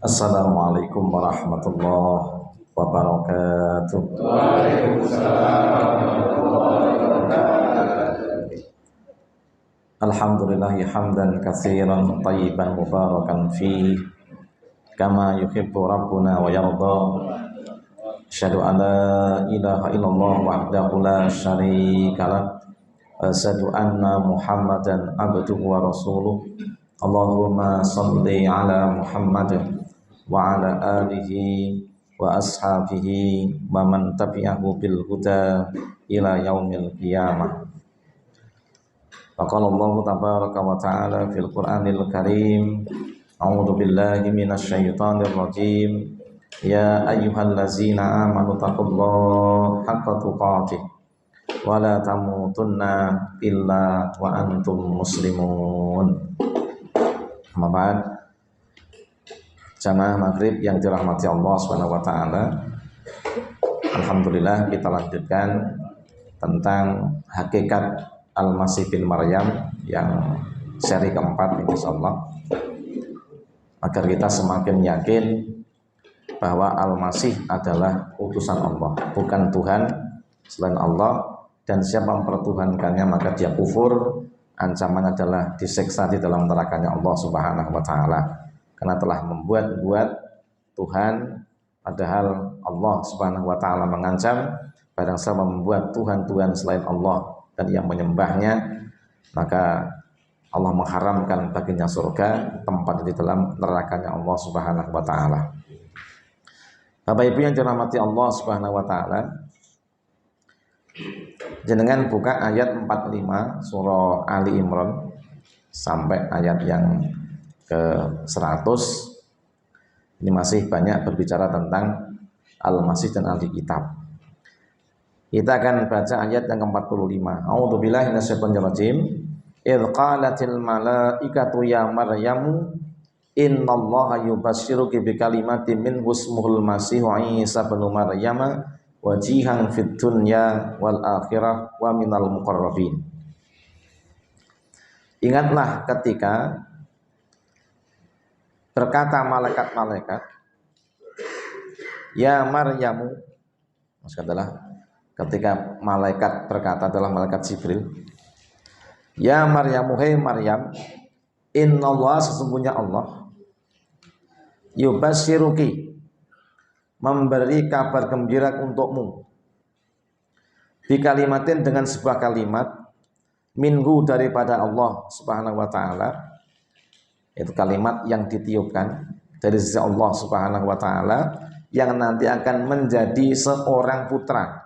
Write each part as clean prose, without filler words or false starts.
Assalamualaikum warahmatullahi wabarakatuh. Alhamdulillahi hamdan katsiran tayyiban mubarakan fi kama yuhibbu rabbuna wa yarda. Asyhadu an la ilaha illallah wahdahu la syarika lah. Asyhadu anna Muhammadan abduhu wa rasuluh. Allahumma shalli ala Muhammad wa ala alihi wa ashabihi wa man tabi'ahu bil huda ila yaumil qiyamah. Faqala Allah tabaraka wa ta'ala fil Qur'anil Karim, a'udzu billahi minasy syaithanir rajim. Ya ayyuhallazina amanu taqullaha haqqa tuqatih wa la tamutunna illa wa antum muslimun. Amma ba'd. Jamaah maghrib yang dirahmati Allah Subhanahu wa taala. Alhamdulillah kita lanjutkan tentang hakikat Al-Masih bin Maryam yang seri keempat insyaallah. Agar kita semakin yakin bahwa Al-Masih adalah utusan Allah, bukan Tuhan selain Allah, dan siapa mempertuhankannya maka dia kufur. Ancaman adalah diseksa di dalam nerakanya Allah Subhanahu wa taala. Karena telah membuat Tuhan, padahal Allah Subhanahu wa taala mengancam barang siapa membuat Tuhan-Tuhan selain Allah dan yang menyembahnya, maka Allah mengharamkan baginya surga, tempat di dalam nerakanya Allah Subhanahu wa taala. Bapak Ibu yang dirahmati Allah Subhanahu wa taala, jenengan buka ayat 45 surah Ali Imran sampai ayat yang ke-100. Ini masih banyak berbicara tentang Al-Masih dan ahli kitab. Kita akan baca ayat yang ke-45. A'udzubillahi minasyaitonir rajim. Idz qalatil malaikatu ya Maryamu innallaha yubasyshiruki bikalimatin minhu ismuhul Masih Isa bin Maryam wajihan fid dunya wal akhirah wa minal muqarrabin. Ingatlah ketika berkata malaikat-malaikat, ya Maryamu, maksudnya adalah ketika malaikat berkata adalah malaikat Jibril, ya Maryamu, hei Maryam, innallah, sesungguhnya Allah, yubasyiruki, memberi kabar gembira untukmu, bi kalimatin, dengan sebuah kalimat, minhu, daripada Allah Subhanahu wa taala. Itu kalimat yang ditiupkan dari sisi Allah Subhanahu wa taala, yang nanti akan menjadi seorang putra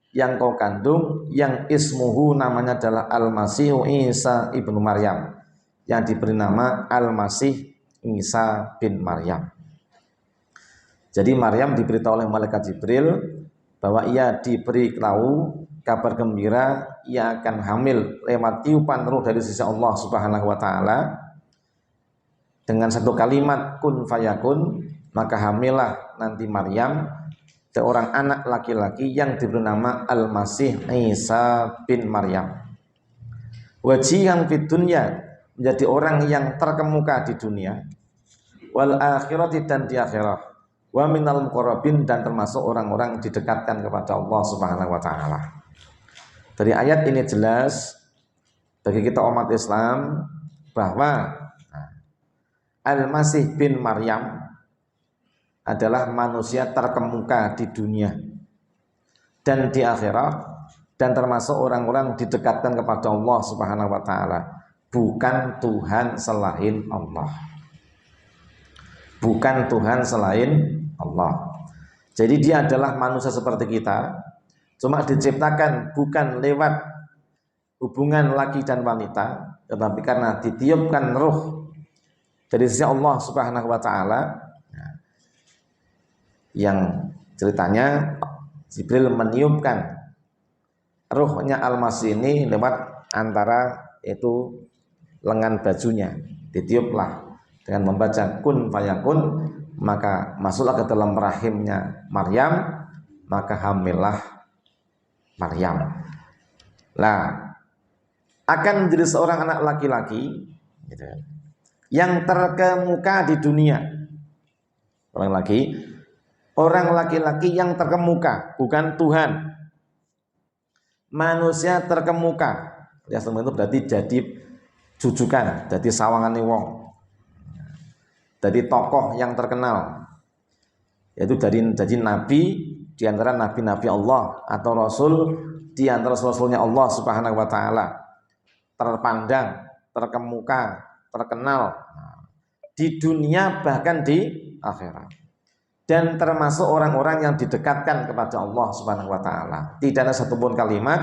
yang kau kandung, yang ismuhu, namanya adalah Al-Masih Isa ibnu Maryam, yang diberi nama Al-Masih Isa bin Maryam. Jadi Maryam diberitahu oleh malaikat Jibril bahwa ia diberi tahu kabar gembira, ia akan hamil lewat tiupan ruh dari sisi Allah Subhanahu wa taala. Dengan satu kalimat kun fayakun, maka hamillah nanti Maryam seorang anak laki-laki yang diberi nama Al-Masih Isa bin Maryam. Wajihan fid dunya, menjadi orang yang terkemuka di dunia, wal akhirati, dan di akhirat, wa minal muqarrabin, dan termasuk orang-orang didekatkan kepada Allah Subhanahu wa taala. Dari ayat ini jelas bagi kita umat Islam bahwa Al-Masih bin Maryam adalah manusia terkemuka di dunia dan di akhirat, dan termasuk orang-orang didekatkan kepada Allah Subhanahu wa taala, bukan Tuhan selain Allah. Bukan Tuhan selain Allah. Jadi dia adalah manusia seperti kita, cuma diciptakan bukan lewat hubungan laki dan wanita, tetapi karena ditiupkan ruh dari sisi Allah Subhanahu wa taala, yang ceritanya Jibril meniupkan ruhnya Al-Masih ini lewat antara itu lengan bajunya, ditiuplah dengan membaca kun fayakun, maka masuklah ke dalam rahimnya Maryam, maka hamillah Maryam. Lah, akan menjadi seorang anak laki-laki gitu, yang terkemuka di dunia, Orang laki-laki yang terkemuka, bukan Tuhan. Manusia terkemuka. Ya, itu berarti jadi jujukan, jadi sawangane wong. Jadi tokoh yang terkenal. Yaitu jadi nabi di antara nabi-nabi Allah atau rasul di antara rasul-rasulnya Allah Subhanahu wa taala. Terpandang, terkemuka, terkenal di dunia bahkan di akhirat. Dan termasuk orang-orang yang didekatkan kepada Allah Subhanahu wa taala. Tidak ada satupun kalimat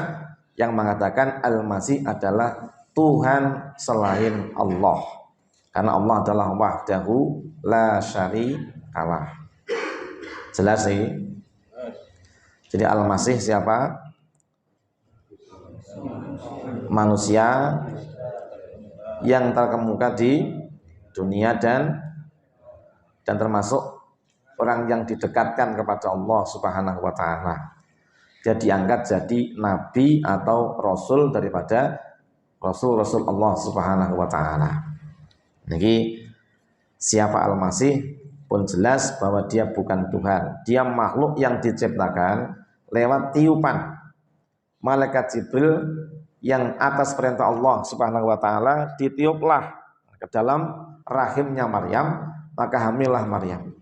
yang mengatakan Al-Masih adalah Tuhan selain Allah. Karena Allah adalah wahdahu la syarikalah. Jelas sih? Jadi Al-Masih siapa? Manusia yang terkemuka di dunia dan termasuk orang yang didekatkan kepada Allah Subhanahu wa taala. Dia diangkat jadi nabi atau rasul daripada rasul-rasul Allah Subhanahu wa taala. Jadi siapa Al-Masih pun jelas bahwa dia bukan Tuhan. Dia makhluk yang diciptakan lewat tiupan malaikat Jibril yang atas perintah Allah Subhanahu wa taala ditiuplah ke dalam rahimnya Maryam, maka hamillah Maryam.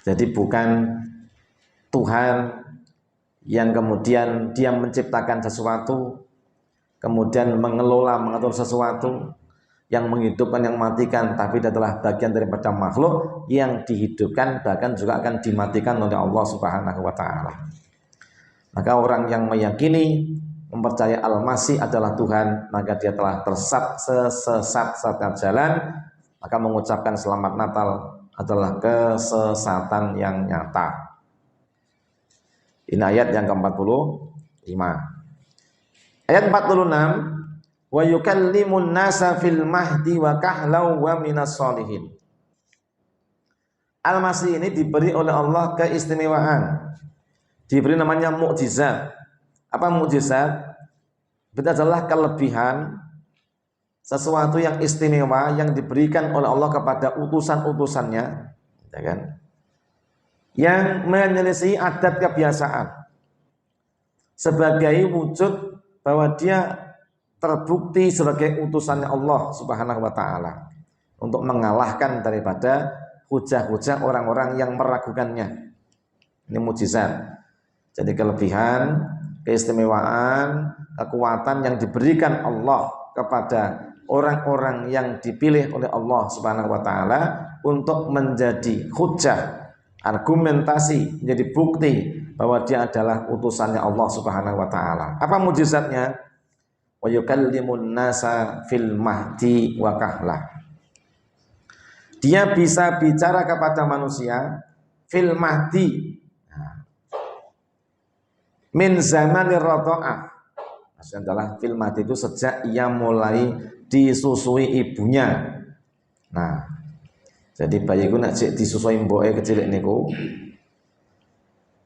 Jadi bukan Tuhan yang kemudian dia menciptakan sesuatu, kemudian mengelola, mengatur sesuatu, yang menghidupkan, yang mematikan, tapi dia adalah bagian daripada makhluk yang dihidupkan, bahkan juga akan dimatikan oleh Allah Subhanahu wa taala. Maka orang yang meyakini, mempercayai Al-Masih adalah Tuhan, maka dia telah tersesat sesat jalan, maka mengucapkan selamat Natal adalah kesesatan yang nyata. Ini ayat yang ke-45. Ayat 46, wa yukallimun nasa fil mahdi wa kahlau wa minas solihin. Al-Masih ini diberi oleh Allah keistimewaan, diberi namanya mukjizat. Apa mukjizat? Itu adalah kelebihan, sesuatu yang istimewa yang diberikan oleh Allah kepada utusan-utusannya, ya kan? Yang menyelisih adat kebiasaan sebagai wujud bahwa dia terbukti sebagai utusannya Allah Subhanahu wa taala untuk mengalahkan daripada hujah-hujah orang-orang yang meragukannya. Ini mukjizat. Jadi kelebihan, keistimewaan, kekuatan yang diberikan Allah kepada orang-orang yang dipilih oleh Allah Subhanahu wa taala untuk menjadi hujjah, argumentasi, menjadi bukti bahwa dia adalah utusannya Allah Subhanahu wa taala. Apa mukjizatnya? Wa yukallimun nasa fil mahdi wa kahlah. Dia bisa bicara kepada manusia fil mahdi, min zamanir radha'ah. Maksudnya adalah fil mahdi itu sejak ia mulai disusui ibunya. Nah, jadi bayiku nek sik disusui mboke kecil niku,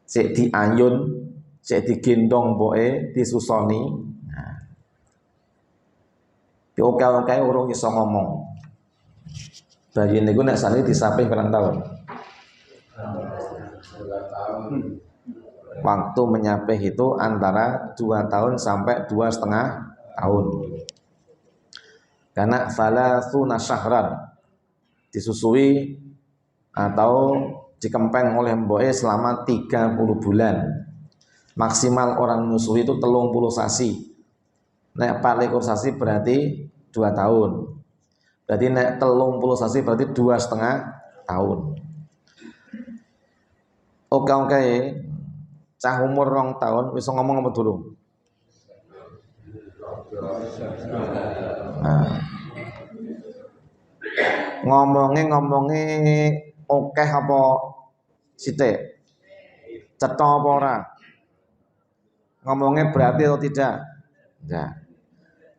sik diayun, sik digendong mboke, disusoni. Nah, oke-oke urung iso ngomong. Bayi niku nek sane disapih pirang tahun? 2 tahun. Waktu menyapih itu antara 2 tahun sampai 2,5 tahun. Karena thalathuna syahran, disusui atau dikempeng oleh mboke selama 30 bulan. Maksimal orang menyusui itu 30 sasi. Nek 24 sasi berarti 2 tahun. Berarti nek 30 sasi berarti 2,5 tahun. Oke, cah umur 2 tahun bisa ngomong apa durung? Nah, ngomongnya okeh apa sithik? Cetha apa ora? Ngomongnya berarti atau tidak? Enggak.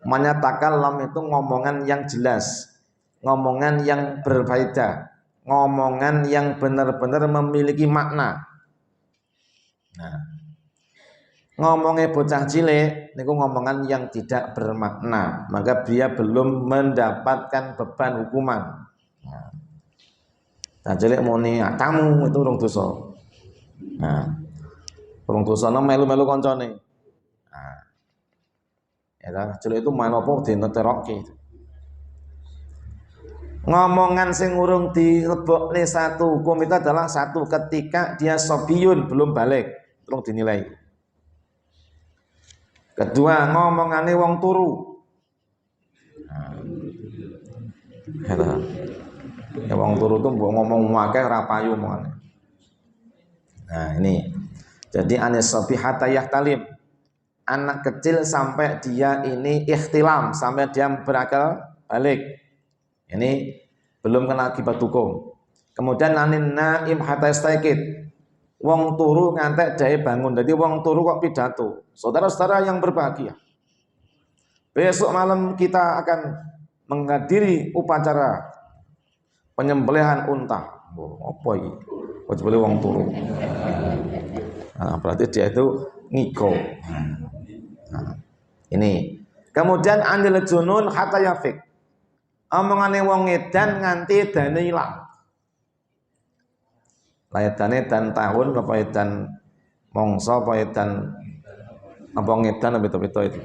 Menyatakan lam itu ngomongan yang jelas, ngomongan yang berfaedah, ngomongan yang benar-benar memiliki makna. Nah, ngomongnya bocah cilik niku ngomongan yang tidak bermakna, maka dia belum mendapatkan beban hukuman. Nah, Nah, cilik muni tamu itu urung dosa. Nah, urung dosa melu-melu koncone. Nah, ya cilik itu main apa dineterokke. Ngomongan sing urung dilebokne satu hukum itu adalah satu ketika dia sobiyun belum balik, urung dinilai. Kedua, ngomongane wong turu. Nah, ya wong turu tuh mbok ngomong akeh ora payu omongane. Nah, ini. Jadi anis sobi hatta yahtalim. Anak kecil sampai dia ini ikhtilam, sampai dia berakal balik. Ini belum kena akibat hukum. Kemudian anin naim hatta yastaqid. Wong turu ngantek dae bangun. Jadi wong turu kok pidato. Saudara-saudara yang berbahagia. Besok malam kita akan menghadiri upacara penyembelihan unta. Oh, apa ini? Kecuali wong turu. Nah, berarti dia itu ngiko. Nah, ini. Kemudian anil junun hatta yafik. Omongane wong edan nganti dane ilang. Laedane dan tahun apa edan mongso apa edan apa ngedan apa itu itu.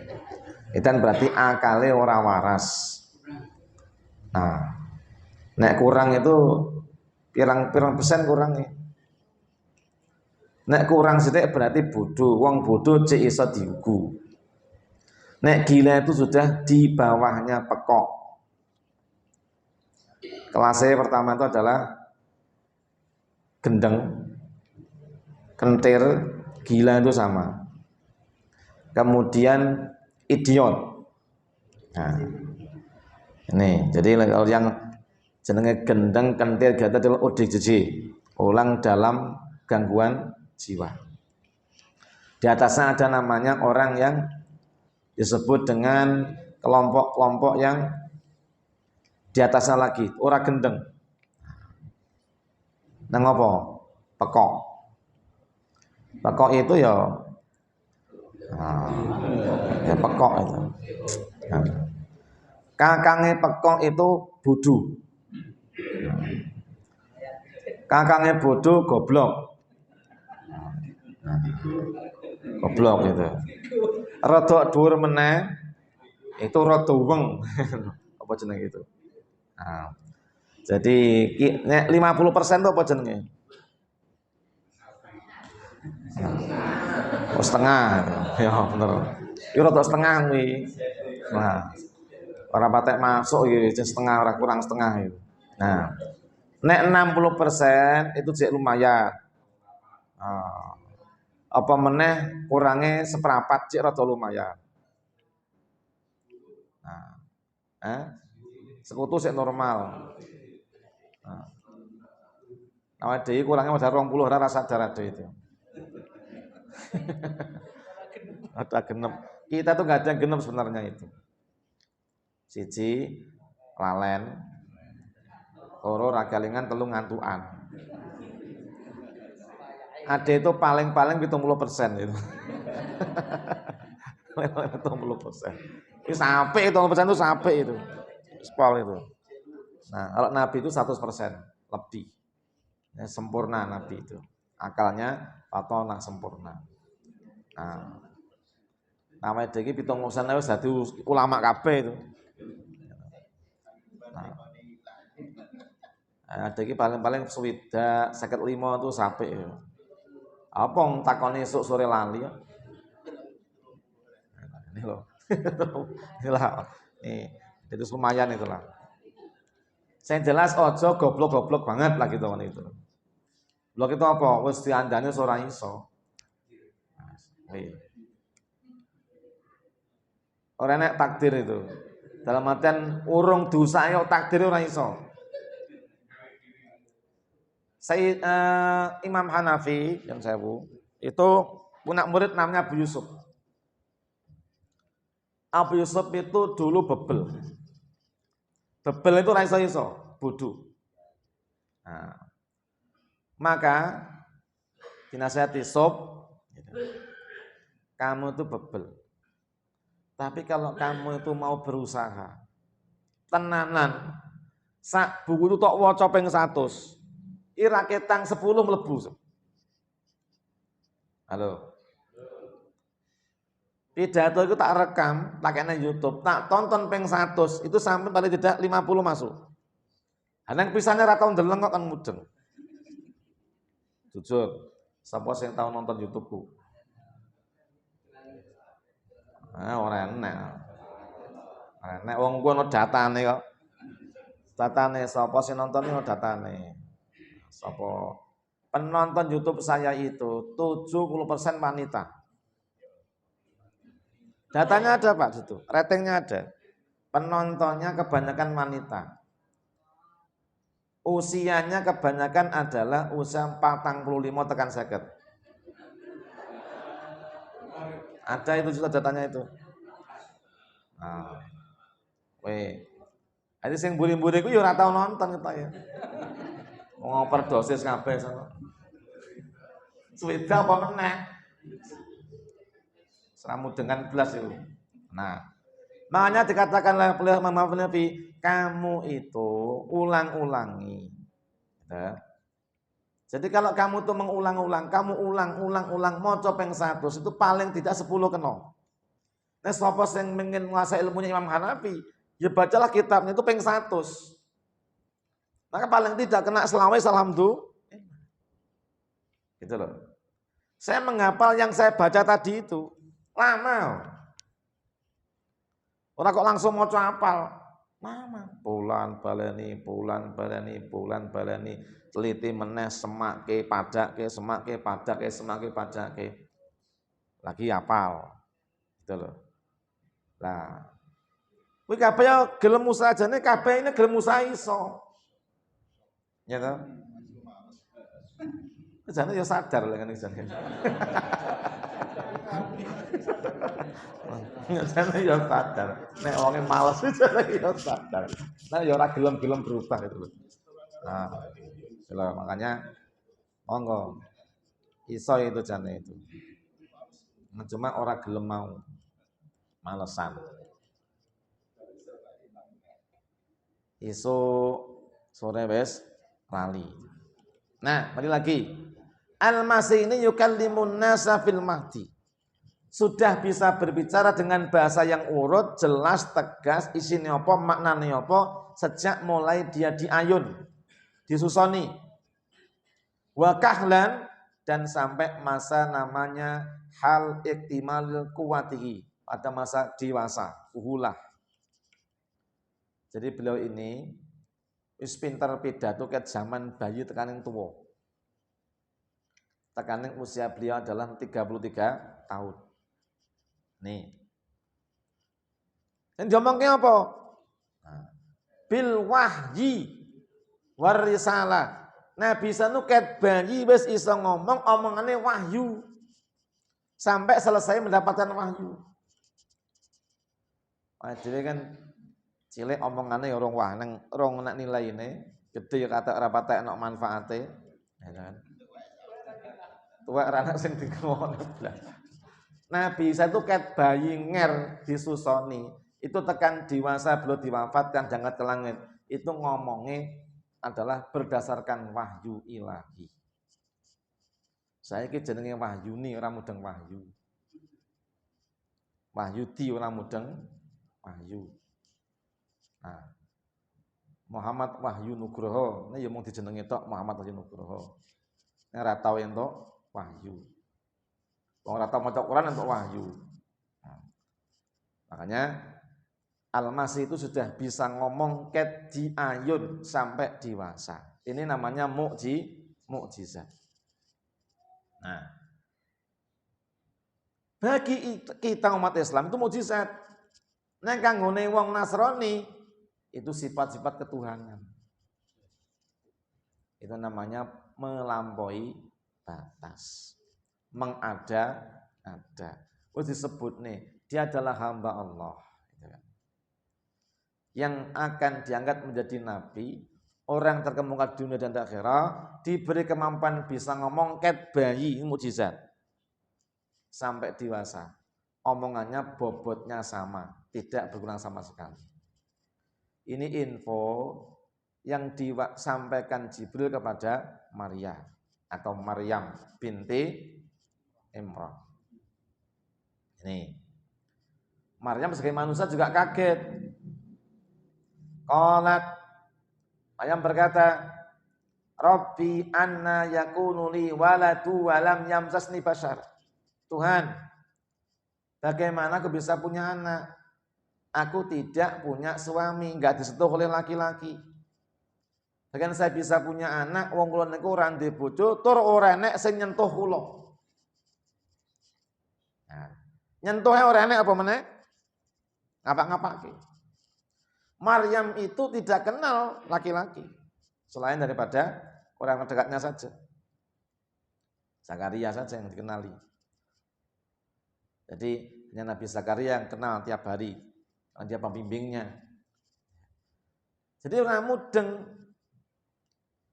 Edan berarti akale ora waras. Nah, nek kurang itu pirang-pirang persen kurangnya. Nek kurang sithik berarti bodoh. Wong bodoh cek iso diugu. Nek gila itu sudah di bawahnya pekok. Kelasnya pertama itu adalah gendeng, kentir, gila itu sama. Kemudian idiot. Nah, ini jadi kalau yang jenenge gendeng, kentir, gila itu adalah ODGJ, orang dalam gangguan jiwa. Di atasnya ada namanya orang yang disebut dengan kelompok-kelompok yang di atasnya lagi, orang gendeng. Nang apa? Pekok. Pekok itu ya ya pekok itu. Nah, kakangnya pekok itu bodoh. Kakangnya bodoh goblok. Nah, goblok itu. Rada dhuwur meneh itu rada weng. Apa jenenge itu? Nah, jadi nek 50% itu apa jenenge? Oh, setengah. Ya bener. Iki rada setengah kuwi. Nah, ora patek masuk iki setengah ora kurang setengah itu. Nah, nek 60% itu jek lumayan. Nah, apa meneh kurangnya seperempat cek rada lumayan. Nah, sekutu sik normal. Nah, dhewe kurangnya modal 20 ora sadar ade itu. Ada genep. Kita tuh nggak ada genep sebenarnya itu. Siji lalen, loro ragalingan, telu ngantukan. Ade itu paling-paling 70% itu. 70%. Itu sampai 70% itu sampai itu. Spol itu. Nah, kalau Nabi itu 100% lebih. Ya, sempurna Nabi itu. Akalnya patona sempurna. Nah, namanya deki pitung urusan wis dadi ulama kabeh itu. Nah, deki paling-paling swidak 55 itu sampai ya. Apa takoni esuk sore lali ya. Ini loh. Inilah. Nih, itu lumayan itulah. Saya jelas ojo goblok-goblok banget lah gitu kan itu. Blok itu apa? Wis diandane ora iso. Ora nek takdir itu. Dalam artian urung dosa yo takdir ora iso. Saya Imam Hanafi yang saya itu punya murid namanya Abu Yusuf. Abu Yusuf itu dulu bebel. Bebel itu ora iso-iso, bodoh. Nah, maka dinasihati sob, kamu itu bebel. Tapi kalau kamu itu mau berusaha, tenanan, sak buku itu tok waca ping 100. ira ketang 10 mlebu. Halo. Pidato itu tak rekam, tak kena YouTube, tak tonton ping 100, itu sampai paling tidak 50 masuk. Anang pisahnya ra tau ndeleng kok kan mudeng. Jujur, sapa sing tau nonton YouTube-ku? Ora enak. Nek wong ku ono datane kok. Datane sapa sing nonton ono datane. Sapa penonton YouTube saya itu 70% wanita. Datanya ada Pak situ, ratingnya ada. Penontonnya kebanyakan wanita. Usianya kebanyakan adalah usia 45 tekan 50. Ada itu juga datanya itu. Nah, jadi sing mburi-mburi ku ya ora tau nonton kita ya. Wong overdosis kabeh sono. Suweda apa meneh? Seramu dengan belas itu. Nah, makanya dikatakan oleh Imam Nawawi, kamu itu ulang-ulangi. Ya. Jadi kalau kamu tuh mengulang-ulang, kamu ulang-ulang maca ping 100 itu paling tidak 10 kena. Nah, sapa sing ingin menguasai ilmunya Imam Hanafi, ya bacalah kitabnya itu ping 100. Maka paling tidak kena selawai alhamdulillah. Gitu loh. Saya menghafal yang saya baca tadi itu lama. Orang kok langsung mau hafal. Lama. Bulan baleni, teliti meneh semake padake, padake. Lagi hafal. Gitu loh. Lah. Kuwi kabeh ya gelem usaha jane kabeh ini gelem usaha iso. Ya toh? Jane ya sadar lah kan jane. Jane ya sadar. Nek wonge males jane ya sadar. Nah ya ora gelem-gelem berubah itu loh. Nah, itulah makanya monggo iso itu jane itu. Cuma ora gelem mau. Malesan. Isu sore wes lali. Nah, balik lagi. Al-Masih ini yukallimun nasa fil mahdi. Sudah bisa berbicara dengan bahasa yang urut, jelas, tegas, isinya apa, maknanya apa, sejak mulai dia diayun, disusoni. Wa kahlan, dan sampai masa namanya hal iktimal kuwatihi, pada masa dewasa, uhulah. Jadi beliau ini wis pinter pidato ket zaman bayi tekaning tuwa. Tekaning usia beliau adalah 33 tahun. Nih. Yang diomongnya apa? Nah, bil wahyi war risalah. Nabi sanu ket bayi wis iso ngomong omongane wahyu. Sampai selesai mendapatkan wahyu. Wah, jadi kan cilik omongane orang wah nang rong nak nilaine, gede ya kata ora patek enak manfaate, ya kan. Tuwek ra anak sing dikon blas. Nabi Isa itu ket bayi nger disusoni, itu tekan dewasa belum diwafatkan jangan ke langit. Itu ngomongnya adalah berdasarkan wahyu ilahi. Saya ki jenenge wahyu ni ora mudeng wahyu. Wahyu di ora mudeng wahyu. Nah, Muhammad Wahyu Nugroho, ini ya mau dijenengi tok Muhammad Wahyu Nugroho. Ini ora tau entuk wahyu. Wong ora tau maca Quran entuk wahyu. Nah, makanya Al-Masih itu sudah bisa ngomong ket diayun sampai dewasa. Ini namanya mukjizat. Nah, bagi kita umat Islam itu mukjizat. Nek kanggone wong Nasrani itu sifat-sifat ketuhanan. Itu namanya melampaui batas. Mengada-ada. Wis disebut nih, dia adalah hamba Allah. Yang akan diangkat menjadi nabi, orang terkemuka dunia dan akhirat, diberi kemampuan bisa ngomong ket bayi, mukjizat. Sampai dewasa. Omongannya bobotnya sama, tidak berkurang sama sekali. Ini info yang disampaikan Jibril kepada Maryam atau Maryam binti Imran. Ini Maryam sebagai manusia juga kaget. Qalat, Maryam berkata, Rabbi anna yakunu li waladu wa lam yamsasni bashar. Tuhan, bagaimana aku bisa punya anak? Aku tidak punya suami, enggak disentuh oleh laki-laki. Bagaimana saya bisa punya anak wong kula niku ora ndek bojo tur ora enek sing nyentuh kula. Nah, nyentuhnya ora enek apa meneh? Ngapak-ngapake. Maryam itu tidak kenal laki-laki selain daripada orang terdekatnya saja. Zakaria saja yang dikenali. Jadi hanya Nabi Zakaria yang kenal tiap hari, dia pembimbingnya. Jadi orang mudeng,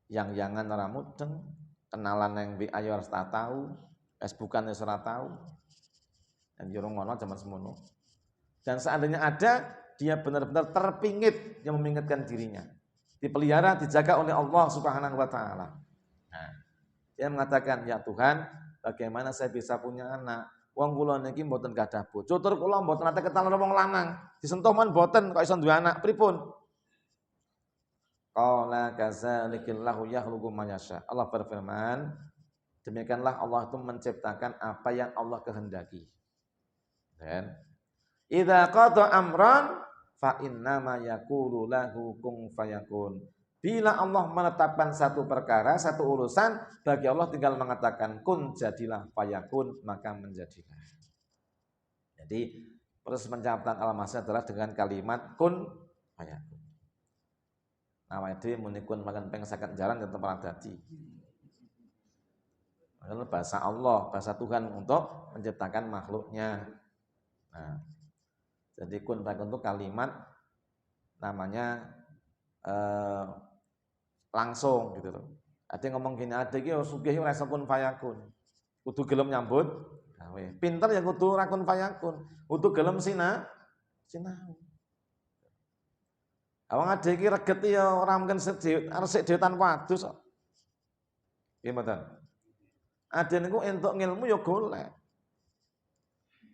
yang jangan orang mudeng, kenalan yang ayo harus tak tahu, bukan harus tahu, dan jorong ngono zaman semono. Dan seandainya ada, dia benar-benar terpingit yang memingitkan dirinya. Dipelihara, dijaga oleh Allah Subhanahu wa taala. Nah, dia mengatakan, "Ya Tuhan, bagaimana saya bisa punya anak? Wong kula niki mboten gadah bojo, tur kula mboten nate ketal wong lanang. Disentuh men mboten kok iso duwe anak, pripun?" Qala kadzzalikillahu yakhluqu ma yasha. Allah berfirman, demikianlah Allah itu menciptakan apa yang Allah kehendaki. Dan idza qada amran fa innama yaqulu lahu kun fayakun. Bila Allah menetapkan satu perkara, satu urusan, bagi Allah tinggal mengatakan kun, jadilah, fayakun, maka menjadilah. Jadi proses penciptaan alam semesta adalah dengan kalimat kun fayakun. Nama itu menikun makan pengsakan jalan ke tempat dadi. Adalah bahasa Allah, bahasa Tuhan untuk menciptakan makhluknya. Nah, jadi kun fayakun itu kalimat namanya langsung gitu loh. Ada yang ngomong gini, ada yang sugih ora iso kun fayakun. Kudu gelem nyambut gawe. Pinter ya kudu ora kun fayakun. Kudu gelem sinau. Awang ada iki reget ya ora mungkin arep sik dhewe tanpa adus kok. Nggih mboten. Ada niku entuk ngilmu ya golek.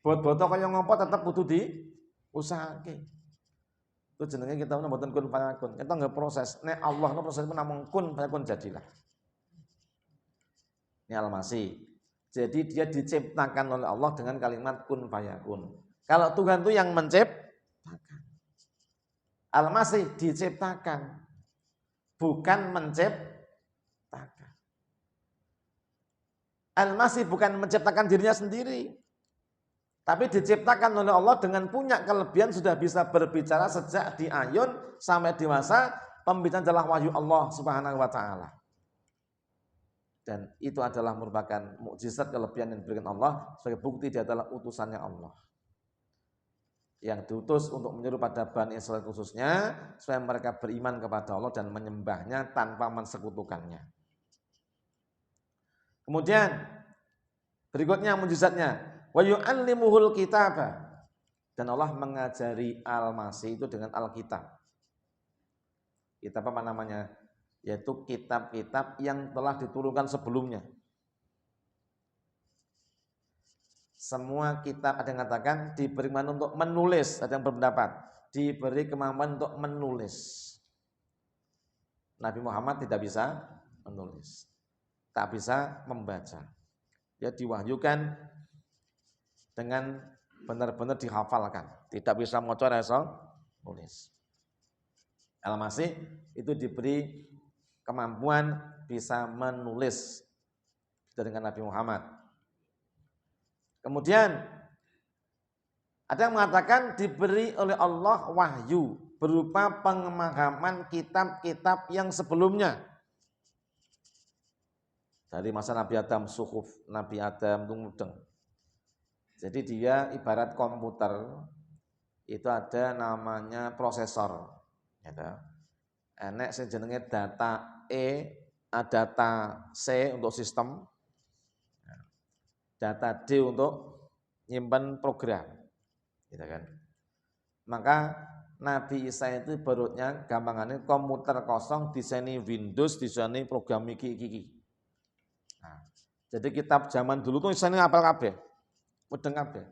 Bot-boto kaya ngopo tetep kudu diusahake. Itu jenenge kita mboten kun fayakun. Kita nggak proses. Nek Allah no proses namung kun fayakun jadilah. Ini Al-Masih. Jadi dia diciptakan oleh Allah dengan kalimat kun fayakun. Kalau Tuhan itu yang menciptakan. Al-Masih diciptakan, bukan menciptakan. Al-Masih bukan menciptakan dirinya sendiri, tapi diciptakan oleh Allah dengan punya kelebihan sudah bisa berbicara sejak di ayun sampai dewasa. Pembicaraan adalah wahyu Allah Subhanahu wa taala. Dan itu adalah merupakan mukjizat kelebihan yang diberikan Allah sebagai bukti dia adalah utusannya Allah. Yang diutus untuk menyuruh pada Bani Israil khususnya supaya mereka beriman kepada Allah dan menyembahnya tanpa mensekutukannya. Kemudian berikutnya mukjizatnya wa yu'allimuhul kitaba, dan Allah mengajari Al-Masih itu dengan Alkitab. Kitab apa namanya? Yaitu kitab-kitab yang telah diturunkan sebelumnya. Semua kitab ada yang mengatakan diberi kemampuan untuk menulis, ada yang berpendapat diberi kemampuan untuk menulis. Nabi Muhammad tidak bisa menulis, tak bisa membaca. Dia diwahyukan dengan benar-benar dihafalkan, tidak bisa maca iso nulis. Al-Masih itu diberi kemampuan bisa menulis dengan Nabi Muhammad. Kemudian ada yang mengatakan diberi oleh Allah wahyu berupa pemahaman kitab-kitab yang sebelumnya. Dari masa Nabi Adam, suhuf Nabi Adam itu mudeng. Jadi dia ibarat komputer, itu ada namanya prosesor. Gitu. Enek sing jenenge data E, data C untuk sistem, data D untuk nyimpan program, gitu kan. Maka Nabi Isa itu perutnya gampangannya komputer kosong diseni Windows, diseni program iki. Nah, jadi kitab zaman dulu tuh isine apal kabeh. Mudeng kabeh.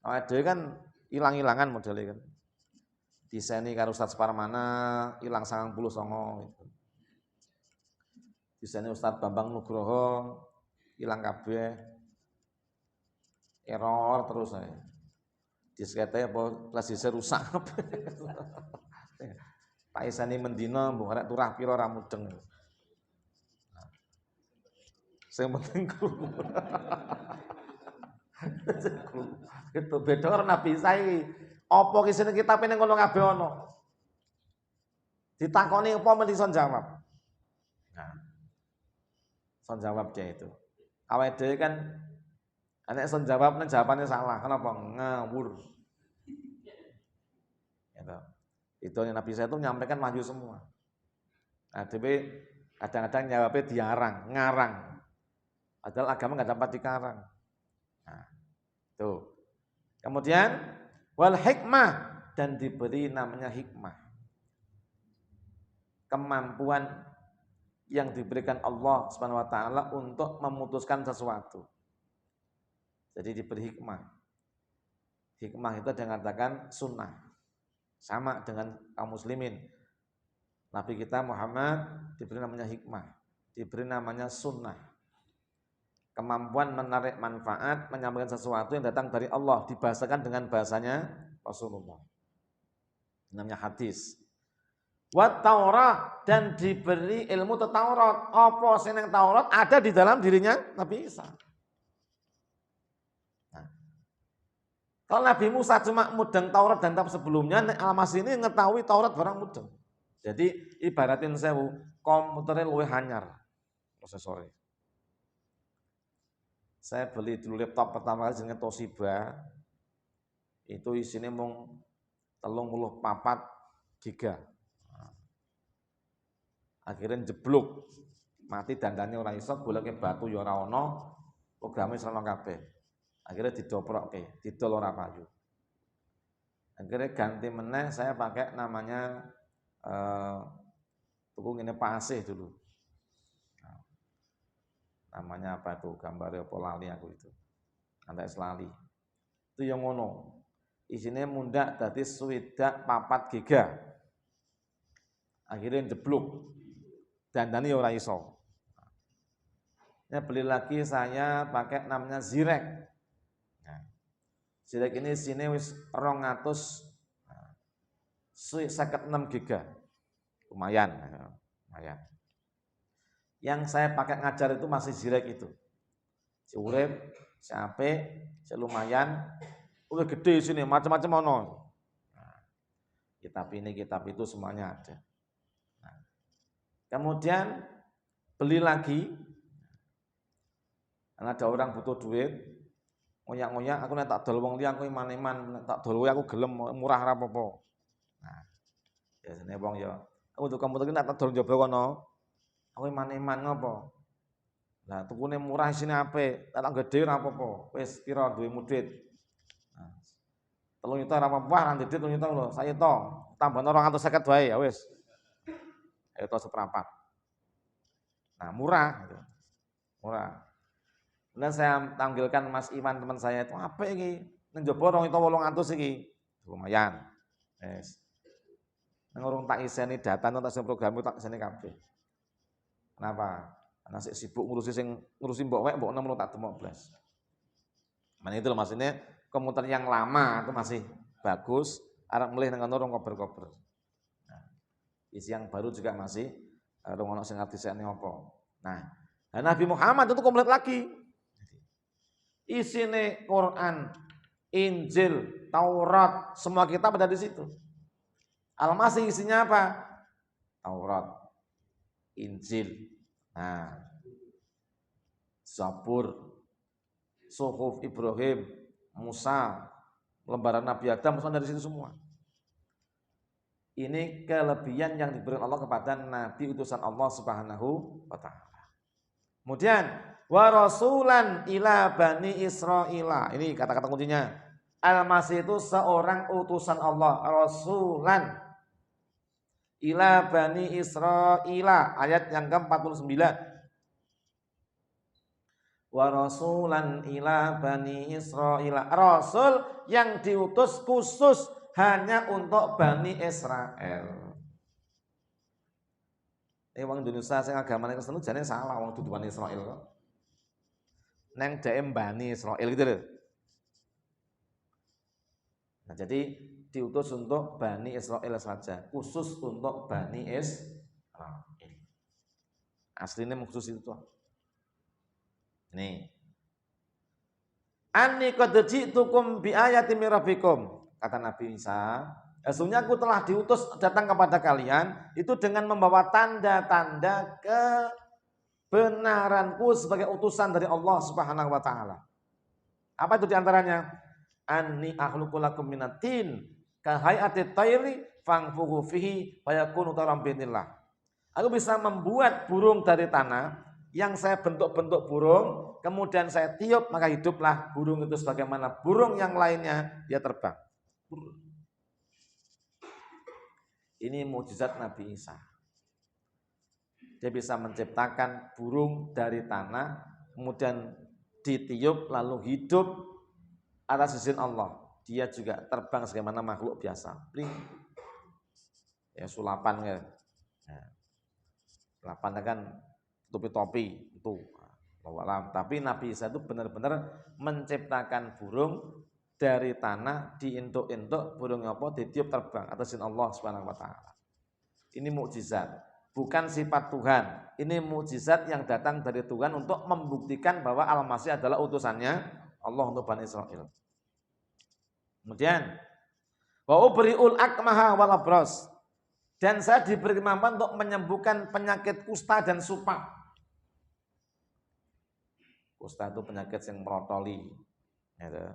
Awake dhewe kan ilang-ilangan modelnya kan. Diseni karo Ustaz Parmana ilang 99 gitu. Diseni Ustaz Bambang Nugroho ilang kabeh. Error terus saya. Diskete apa flash rusak. Pak Isani mendina mbok arek turah pira ra mudeng. Sing penting krungu. Itu beda karo Nabi Isa iki. Apa kisine kitab ning kono kabeh ana. Ditakoni apa mesti son jawab. Nah. Son jawab dia itu. Awake dhewe kan nek son jawab nek jawabannya salah, kenapa? Ngawur. Gitu. Itu yang Nabi Isa itu menyampaikan wahyu semua. Nah, tapi kadang-kadang jawabnya diarang, ngarang. Padahal agama nggak dapat dikarang. Nah, tuh. Kemudian wal hikmah dan diberi namanya hikmah. Kemampuan yang diberikan Allah Subhanahu wa taala untuk memutuskan sesuatu. Jadi diberi hikmah. Hikmah itu dikatakan sunnah. Sama dengan kaum muslimin. Nabi kita Muhammad diberi namanya hikmah, diberi namanya sunnah. Kemampuan menarik manfaat, menyampaikan sesuatu yang datang dari Allah, dibahasakan dengan bahasanya Rasulullah. Namanya hadis. Wa Taurat dan diberi ilmu Taurat. Apa sing nang Taurat ada di dalam dirinya Nabi Isa. Kalau Nabi Musa cuma mudeng Taurat dan kitab sebelumnya, Al-Masih ini mengetahui Taurat barang mudeng. Jadi ibaratin sewu, komputernya luwih anyar prosesornya. Saya beli dulu laptop pertama kali jenenge Toshiba, itu isinya mung 34 giga. Akhirnya jeblok, mati dandane ora iso, goleke batu ya ora ana, programe srana kabeh. Akhirnya didoprokke, didol ora payu. Akhirnya ganti meneh saya pakai namanya tuku ngene pasih dulu. Nah, namanya apa tuh? Gambarnya apa lali aku itu. Antek selali. Itu yang ngono. Isine mundak dadi 24 giga. Akhirnya jeblok. Dandane ora iso. Ya beli lagi saya pakai namanya Zirek. Zirek ini sini wis 256 giga. Lumayan. Yang saya pakai ngajar itu masih Zirek itu. Si urip, si apik, si lumayan, udah gede sini macam-macam ono. Nah, kitab ini, kitab itu semuanya ada. Nah, kemudian beli lagi. Karena ada orang butuh duit. Ngoyak-ngoyak aku nek tak dol wong liya aku iman-iman, nek tak dol aku gelem murah ra apa-apa. Nah, biasane wong ya, aku tuku komputer iki nek tak dol njaba kono, aku iman-iman ngopo? Lah tukune murah isine apik, tak gede ra apa-apa. Wis pira duwemu duit. Nah, 3 juta ra apa-apa, ra ndedit 3 juta lho, saya to, tambah 250 wae ya wis. Ayo to seprapat. Nah, murah gitu. Murah. Kemudian saya tanggilkan Mas Iwan teman saya itu apa ini? Njaba 2.800 iki. Lumayan. Yes. Nang tak iseni data tak iseni program tak iseni kabeh. Kenapa? Karena saya sibuk ngurusi mbok wek mbok nemu tak demok blas. Mana itu loh maksudnya komputer yang lama itu masih bagus, arep mulih nang kono kober-kober. Nah, isi yang baru juga masih ono sing ngerti apa. Nah, Nabi Muhammad itu komplit lagi. Isine Quran, Injil, Taurat, semua kitab ada di situ. Al-Masih isinya apa? Taurat, Injil, nah, Zabur, Suhuf Ibrahim, Musa, lembaran Nabi Adam, semua dari situ semua. Ini kelebihan yang diberikan Allah kepada Nabi utusan Allah Subhanahu wa taala. Kemudian wa rasulan ila bani Israila. Ini kata-kata kuncinya. Al-Masih itu seorang utusan Allah, rasulan ila bani Israila, ayat yang ke-49. Wa rasulan ila bani Israila, rasul yang diutus khusus hanya untuk Bani Israel. Wong Indonesia sing agamane Kristen jane salah wong dudu Bani Israel kok. Neng dhewe Bani Israel gitu loh. Nah, jadi diutus untuk Bani Israel saja, khusus untuk Bani Israel. Aslinya khusus itu. Nih. Anni qad ji'tukum bi ayatin mir rabbikum. Kata Nabi Isa, sesungguhnya aku telah diutus datang kepada kalian itu dengan membawa tanda-tanda kebenaranku sebagai utusan dari Allah Subhanahu wa taala. Apa itu diantaranya? Anni akhluqu lakum minatin ka hayati tayri fangfuhu fihi fayakunu taram binillah. Aku bisa membuat burung dari tanah yang saya bentuk-bentuk burung, kemudian saya tiup maka hiduplah burung itu sebagaimana burung yang lainnya dia terbang. Ini mukjizat Nabi Isa. Dia bisa menciptakan burung dari tanah, kemudian ditiup lalu hidup atas izin Allah. Dia juga terbang sebagaimana makhluk biasa. Ya sulapan kan. Ya. Sulapan kan topi-topi itu. Tapi Nabi Isa itu benar-benar menciptakan burung dari tanah, diintuk-intuk burungnya apa ditiup terbang atas izin Allah Subhanahu wa taala. Ini mukjizat, bukan sifat Tuhan. Ini mukjizat yang datang dari Tuhan untuk membuktikan bahwa Al-Masih adalah utusannya Allah untuk Bani Israil. Kemudian wa ubriul akmaha wal abras, dan saya diberi kemampuan untuk menyembuhkan penyakit kusta dan supak. Kusta itu penyakit yang merotoli, ya,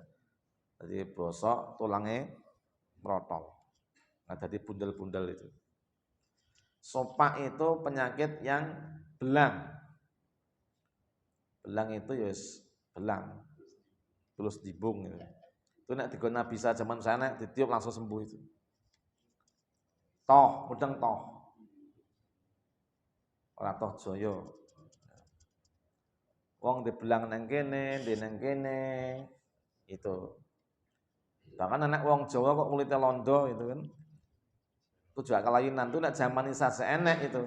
jadi bosok tulangnya merotol, nah jadi bundel-bundel itu. Supak itu penyakit yang belang. Belang itu yus belang, terus dibung gitu. Itu nek digona bisa zaman sana ditiup langsung sembuh itu. Toh, mudeng toh. Ora toh joyo. Wong dibelang nang kene, di nang kene. Itu. Bahkan anak wong Jawa kok kulitnya londo itu kan. Itu juga kelainan itu nek zaman Isa seenek itu.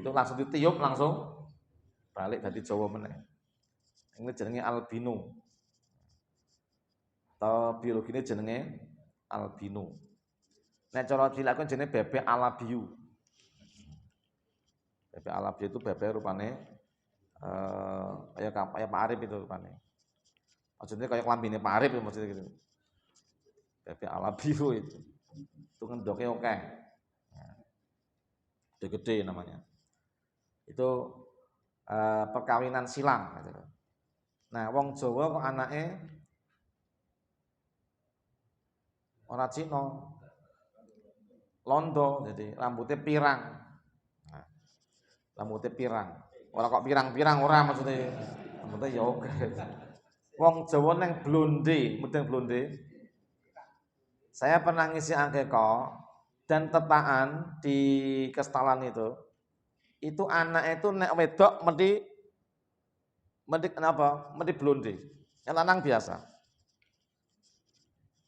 Itu langsung ditiup langsung balik dari Jawa meneh. Ini jenenge albino. Atau biologine jenenge albino. Nek cara cilik jenenge bebek alabiu. Bebek alabiu itu bebek rupane kayak Pak Arif itu rupane. Maksudnya kayak lambine Pak Arif maksudnya gitu. Bebek alabiu itu. Itu ngendoknya oke. Gede-gede namanya. Itu perkawinan silang gitu. Nah, wong Jawa kok anake ora Cina. Londo, jadi rambutnya pirang. Nah, rambutnya pirang. Ora kok pirang-pirang ora maksudnya. Rambutnya ya oke. Wong Jawa neng blonde, mudeng blonde. Saya pernah ngisi angkeko dan tetaan di Kestalan itu anak itu nek wedok mesti kenapa? Mesti blonde. Yang lanang biasa.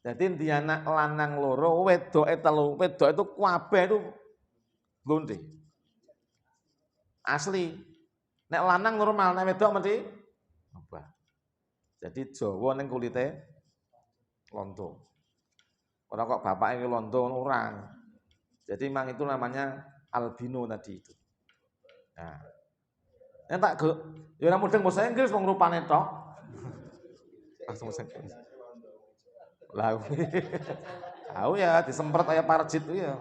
Jadi dia anak lanang loro, wedok itu kabeh itu blonde. Asli. Nek lanang normal, nek wedok mesti apa? Jadi Jawa ning kulite londo. Ora kok bapaknya londo orang. Jadi memang itu namanya albino tadi itu. Nah, tak go, ya ora mudeng bahasa Inggris wong rupane tok. Langsung bahasa Inggris. Lah, tahu ya disemprot kayak parjit itu ya.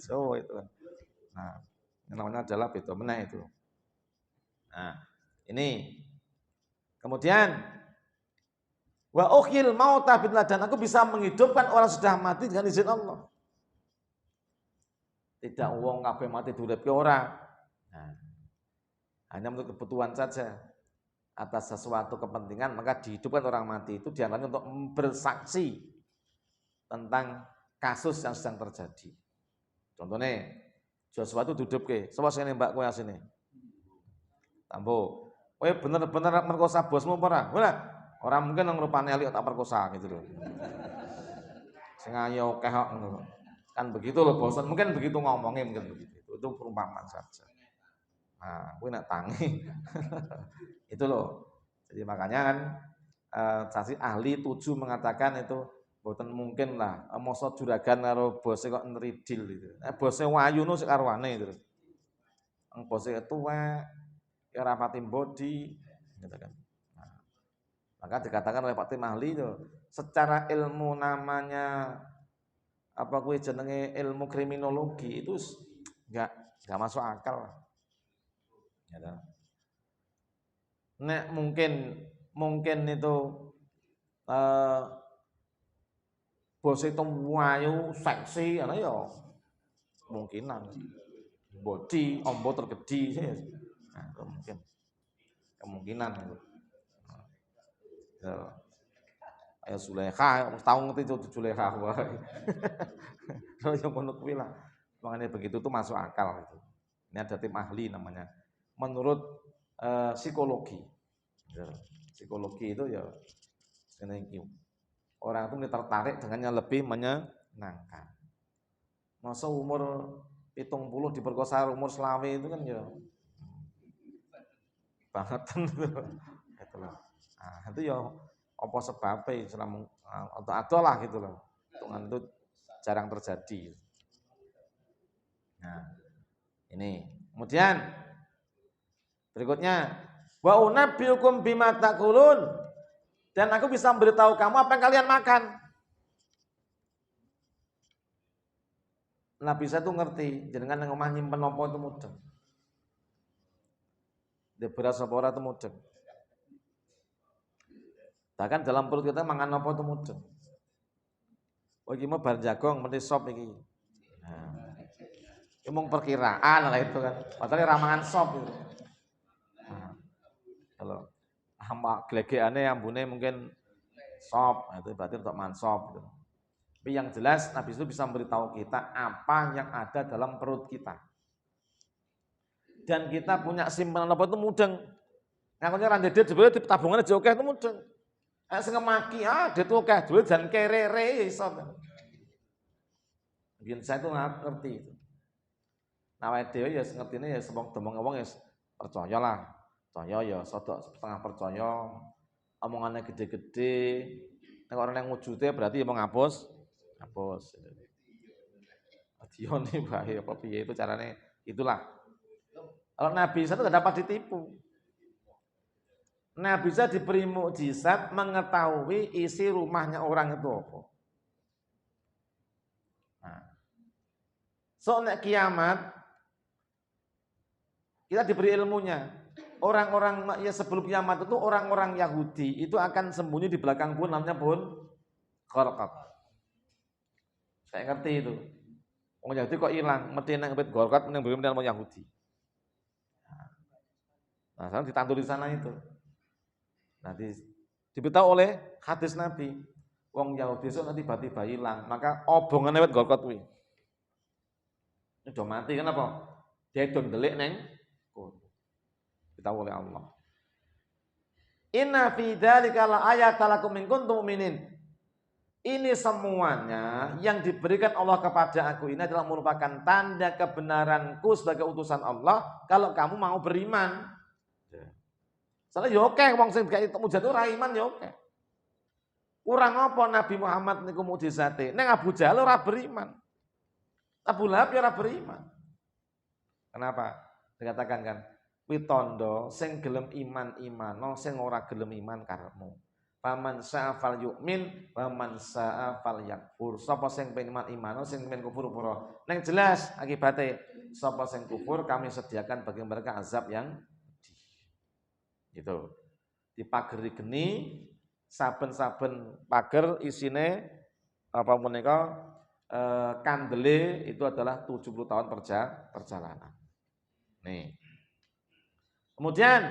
Jawa itu. Nah, yang namanya adalah beda meneh itu. Nah, ini kemudian wa ukhil mauta billah, dan aku bisa menghidupkan orang sudah mati dengan izin Allah. Tidak wong kabeh mati diuripke ora. Nah, hanya untuk kebutuhan saja. atas sesuatu kepentingan, maka dihidupkan orang mati itu diantaranya untuk bersaksi tentang kasus yang sedang terjadi. Contohnya Joshua itu duduk ke, sapa sing nembak kowe asine? Tambo. Kowe bener-bener merkosa bosmu apa ora? Ora mungkin nang rupane ali tak perkosa gitu loh. Sing ayo akeh kok ngono. Kan begitu loh bosan, mungkin begitu ngomongnya, mungkin begitu. Itu perumpamaan saja. Nah, kowe nak tangi. Itu loh. Jadi makanya kan saksi ahli 7 mengatakan itu boten mungkin lah. Mosok juragan karo bose kok neridil gitu. Bose wayu nu sik karwane terus. Bose tuwek ya rapati body gitu kan. Nah, maka dikatakan oleh Pak Tim ahli itu secara ilmu namanya apa kuwi jenenge ilmu kriminologi itu enggak masuk akal lah. Gitu. Nek mungkin itu bos itu wayu seksi ana ya kemungkinan body ombo tergedi nah, kemungkinan itu ya. Ayo Zulekha tahu ngerti itu Zulekha wae kalau yang ngono kuwi lah makanya begitu tuh masuk akal itu ini ada tim ahli namanya menurut psikologi ya. Psikologi itu ya orang itu tertarik dengan yang lebih menyenangkan. Masa umur 70 diperkosa umur selawe itu kan ya banget gitu loh. Nah, itu ya apa sebabnya selama atau ada lah gitu loh. Hitungan itu jarang terjadi. Nah, ini. Kemudian berikutnya wa unabbiukum bima taqulun dan aku bisa memberitahu kamu apa yang kalian makan. Nabi saya tuh ngerti, jenengan yang omah nyimpen apa itu mudeng. Dia beras apa ora itu mudeng. Bahkan dalam perut kita mangan apa itu mudeng. Oh iki mau bar jagong mesti sop iki. Nah. Emang perkiraan lah itu kan. Padahal ramangan sop itu. Nah, kalau hamba glegekane ambune mungkin sop, itu berarti untuk mangan sop gitu. Tapi yang jelas Nabi itu bisa memberitahu kita apa yang ada dalam perut kita. Dan kita punya simpanan apa itu mudeng. Ngakunya randedet sebenarnya di tabungan aja oke itu mudeng. Sing maki det oke duit dan kerere iso. Biyen saya itu ngerti itu. Nah, awake dhewe ya ngertine ya semong-demong wong ya percayalah. Percaya ya sodok setengah percaya. Omongannya gede-gede. Nek orang yang wujudnya berarti ya mau ngapus. Dione bae apa piye itu caranya itulah. Kalau Nabi Isa itu tidak dapat ditipu. Nabi Isa diberi mukjizat mengetahui isi rumahnya orang itu apa. Nah. Soalnya kiamat kita diberi ilmunya. Orang-orang ya sebelum kiamat itu orang-orang Yahudi itu akan sembunyi di belakang pohon namanya pohon Gharqad. Saya ngerti itu. Orang Yahudi kok hilang, mesti nang wit Gharqad menang beri orang Yahudi. Nah, sekarang ditandur di sana itu. Nanti diberitahu oleh hadis Nabi, wong Yahudi itu nanti tiba-tiba hilang, maka obongan wit Gharqad kuwi. Ini udah mati kenapa? Dia don delik neng ditahu oleh Allah. Inna fi dzalika la ayatan lakum in kuntum mu'minin. Ini semuanya yang diberikan Allah kepada aku ini adalah merupakan tanda kebenaranku sebagai utusan Allah kalau kamu mau beriman. Soalnya ya oke wong sing gak mujizat ora iman ya oke. Kurang apa Nabi Muhammad niku mujizate? Ning Abu Jahal ora beriman. Abu Lahab ya ora beriman. Kenapa? Dikatakan kan, witondo sing gelem iman imano, sing ora gelem iman karepmu. Faman sa'a fal yu'min, faman sa'a fal yakfur. Sapa sing pengen iman imano, sing pengen kufur pura. Neng jelas akibatnya, sapa sing kufur kami sediakan bagi mereka azab yang gitu. Di pager geni, saben-saben pager isine apa menika kandele itu adalah 70 tahun perjalanan. Nih. Kemudian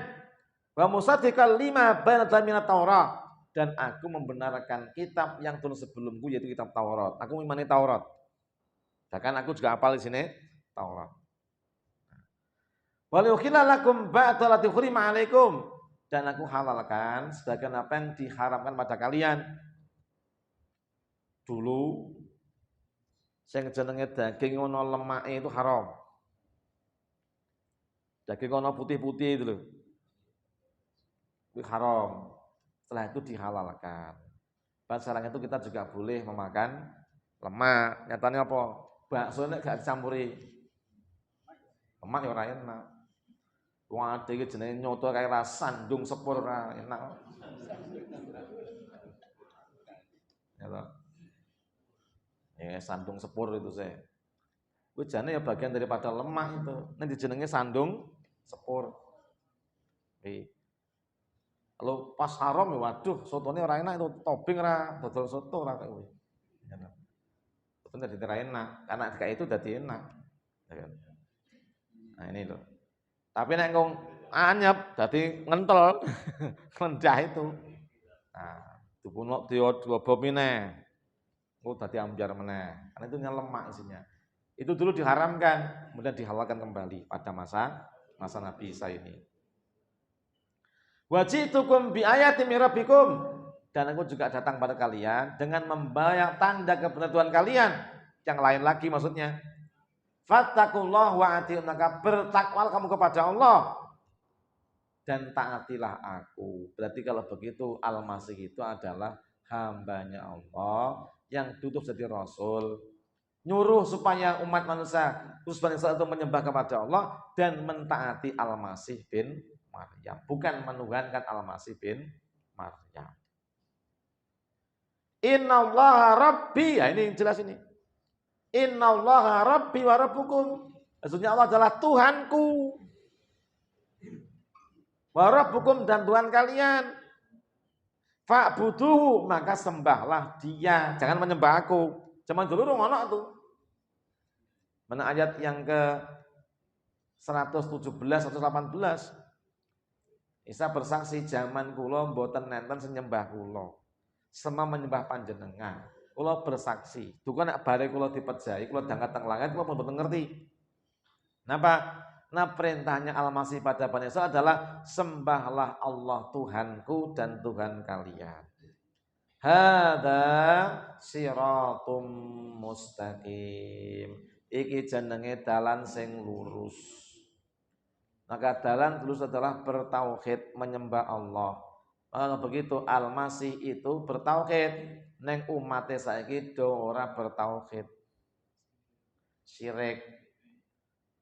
Wa musaddiqal lima baina minat Taurat, dan aku membenarkan kitab yang turun sebelumku yaitu kitab Taurat. Aku mengimani Taurat. Bahkan aku juga hafal di sini Taurat. Wa liukhilla lakum ba'da allati hurima 'alaikum, dan aku halalkan sebagian apa yang diharamkan pada kalian. Dulu sing jenenge daging ono lemake itu haram. Daging ono putih-putih itu loh. Itu haram. Setelah itu dihalalkan. Pada sekarang itu kita juga boleh memakan lemak. Nyatanya apa? Bakso nek gak dicampuri lemak ya ora enak. Wong ade iki jenenge nyoto kayak sandung sepur ora enak. Ya toh. Ya sandung sepur itu saya. Kuwi jane ya bagian daripada lemak itu. Nek dijenenge sandung sepur. Kalau pas haram ya waduh sotone ora enak itu topping ora dodol soto ora kaya kuwi. Itu dadi ora enak, karena kayak itu dadi enak. Nah ini loh. Tapi nek ngong anyep dadi ngentel, rendah itu. Nah, dipunok diobob meneh. Oh dadi ambyar meneh. Karena itu lemak isinya. Itu dulu diharamkan, kemudian dihalalkan kembali pada masa Nabi Isa ini. Wajitukum bi ayatin min rabbikum, dan aku juga datang pada kalian dengan membawa tanda kebenaran Tuhan kalian, yang lain lagi maksudnya. Fattakullah wa atiun, maka bertakwalah kamu kepada Allah dan taatilah aku. Berarti kalau begitu Al-Masih itu adalah hambanya Allah yang tutup jadi Rasul, nyuruh supaya umat manusia terus Bani Israil itu menyembah kepada Allah dan mentaati Al-Masih bin Maryam, bukan menuhankan Al-Masih bin Maryam. Innallaha rabbi, ya ini jelas ini. Innallaha rabbi wa rabbukum. Maksudnya Allah adalah Tuhanku. Wa rabbukum, dan Tuhan kalian. Fa'buduhu, maka sembahlah Dia, jangan menyembah aku. Zaman dulu ngono tuh. Mana ayat yang ke 117 118. Isa bersaksi zaman kula mboten nenten sing nyembah kula. Semua menyembah panjenengan. Kula bersaksi, duka nek bare kula dipejahi, kula dangkat teng langit kula mboten ngerti. Napa? Nah perintahnya Al-Masih pada Bani Israil adalah sembahlah Allah Tuhanku dan Tuhan kalian. Hadza siratum mustaqim. Iki jenenge dalan sing lurus. Maka dalan lurus adalah bertauhid, menyembah Allah. Maka begitu Al-Masih itu bertauhid, neng umatnya saiki do ora bertauhid, syirik.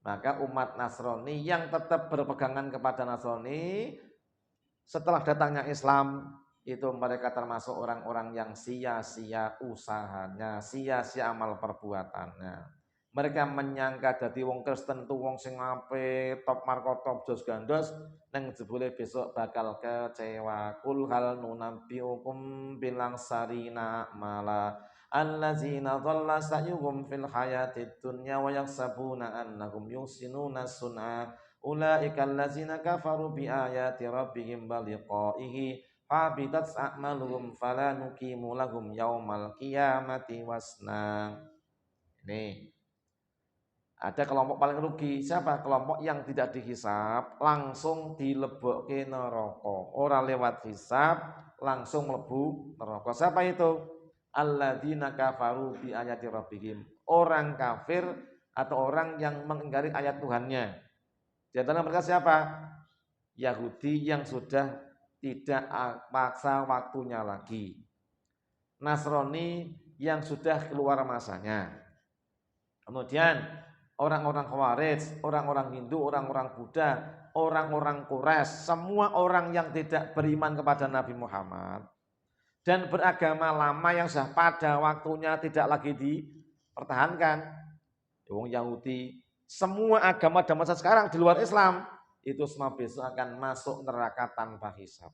Maka umat Nasrani yang tetap berpegangan kepada Nasrani setelah datangnya Islam itu mereka termasuk orang-orang yang sia-sia usahanya, sia-sia amal perbuatannya. Mereka menyangka dadi wong Kristen tu wong sing apik, top markotop jos gandos, nang jebule besok bakal kecewa. Kul hal nunabbiukum bilang sarina mala allazina dhalla sa'yuhum fil hayatid dunya wa yaksabuna annahum yusinuna sun'a ulaika allazina kafaru bi ayati rabbihim wa liqa'ihi habitat a'maluhum fala nuqimu lahum yaumal qiyamati wasna. Ini ada kelompok paling rugi. Siapa? Kelompok yang tidak dihisab, langsung dilebokke neraka. Orang lewat hisab, langsung mlebu neraka. Siapa itu? Alladzina kafaru bi ayati rabbihim. Orang kafir atau orang yang mengingkari ayat Tuhannya. Di antara mereka siapa? Yahudi yang sudah tidak paksa waktunya lagi. Nasrani yang sudah keluar masanya. Kemudian orang-orang Khawarij, orang-orang Hindu, orang-orang Buddha, orang-orang Quraisy, semua orang yang tidak beriman kepada Nabi Muhammad dan beragama lama yang sudah pada waktunya tidak lagi dipertahankan. Wong Yahudi, semua agama dan masa sekarang di luar Islam itu semua besok akan masuk neraka tanpa hisab.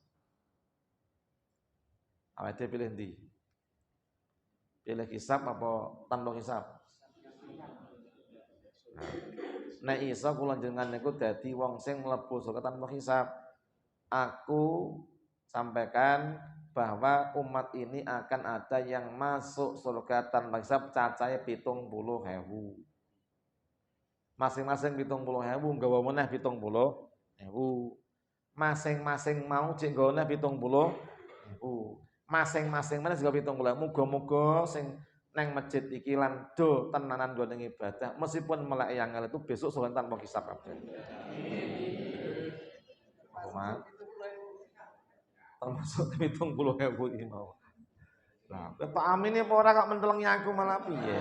Awake dhewe pilih ndi? Pilih hisab apa tanpa hisab? Nek iso kula jenengan niku dadi wong sing mlebu surga tanpa hisab. aku sampaikan bahwa umat ini akan ada yang masuk surga tanpa hisab cacahe 70.000. Masing-masing 70.000 nggawa meneh 70.000. Masing-masing mau cek nggawa meneh 70.000. Masing-masing meneh juga 70.000. Muga-muga sing neng masjid iki lan do tenanan nggone ibadah meskipun melek yang itu besok sowan tanpa hisab kabeh. Amin. Termasuk 70.000 iki mau. Nah, Pak Amin apa ora kok mentelengi aku malah piye?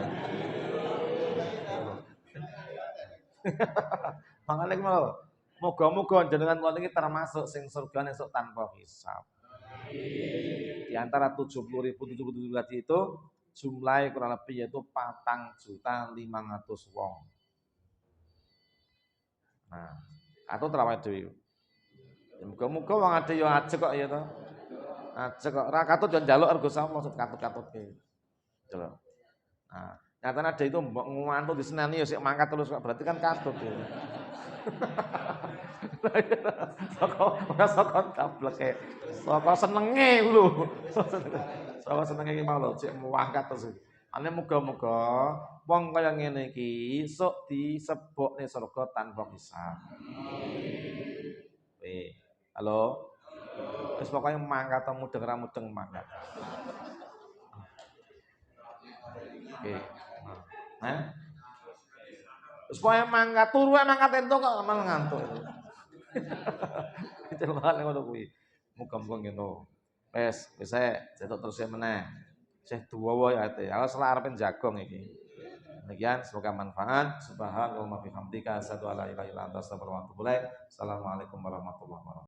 Makanya mau moga-moga jenengan kula niki termasuk sing surga esuk tanpa hisab. Di antara 70.000 tadi itu jumlahnya kurang lebih yaitu 4.500.000 wong. Nah, atau terawih dhewe. Muga-muga wong ade yo ajeg kok ya to. Ajeg kok ra katut yo njaluk rego sapa maksud katut-katutke. Gitu. Nah, nyatane ada itu mbok ngantuk diseneni ya sik mangkat terus kok berarti kan katut ya. Saka tableke. Saka senenge lho. Saka senenge iki mau lho sik mangkat terus. Ane muga-muga wong kaya ngene iki sok disebokne surga tanpa hisab. Halo. Wis pokoke mangkat mudeng ra mudeng mangkat. Oke. Nah. Supaya mangkat turu mangkat entuk kok malah ngantuk. Celokane ngono kuwi. Muga-muga ngono. Wis cetok terus meneh. Sih duwa ya ate. Aku selak arepe jagong iki. Demikian semoga manfaat. Subhanallah wa bihamdika asyhadu an la ilaha illa anta astaghfiruka wa atubu ilaik. Assalamualaikum warahmatullahi wabarakatuh.